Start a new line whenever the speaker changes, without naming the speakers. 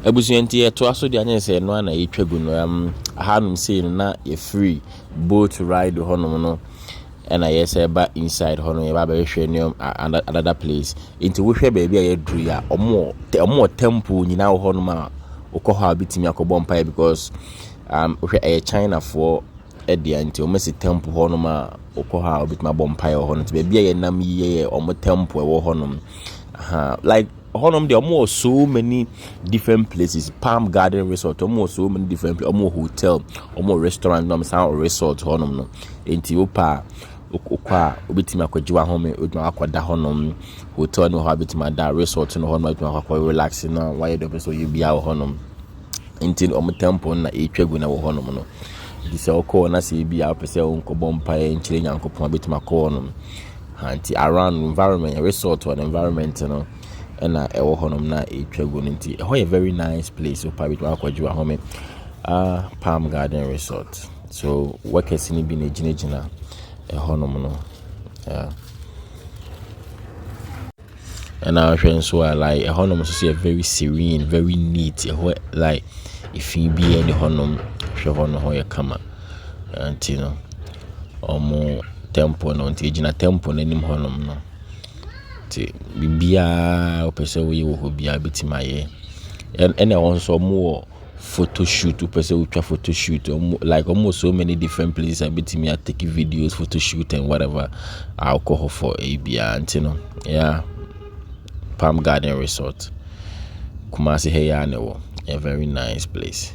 Ebusuenti to aso de anya se no na yetwagu no ahanum sei no na ye free boat ride honom no and I say ba inside honom ye ba be hwe ne another place into wo hwe ba bia ye dru ya omo temple nyina wo honom a ukoha bitimi akobɔ mpa because a China for edi anti o mesi temple honom a ukoha bitimi abɔ mpa honom to be ye nam ye omo temple wo honom like honom there are so many different places. Palm Garden Resort almost so many different places, almost hotel, almost restaurant, no sound resort honom no enti opa okwa obitima akwajiwa home oduma akwada honom hotel no ha bitima da resort no honom oduma akwa relax no why the person you bia honom enti omo temple na etwagu na wo honom no dise okọ na se bia pese onkobọ mpa enchire nyankopon bitima akọ honom anti around environment resort or environment no and ewo honom na etwagu nti ho a very nice place so private akwajiwa home Palm Garden Resort so workers ni bi na ginagina honom no and I so like honom so very serene, very neat like if you be any honom hwe hono ho ye kama anti no omo temple no nti gina temple nanim honom no ti bibia opese we wo bia betimaye and also more photo shoot opese we twa photo shoot like almost so many different places betimi a take videos, photo shoot and whatever alcohol for bia anti no Palm Garden Resort Kumasi Heya ne wo a very nice place.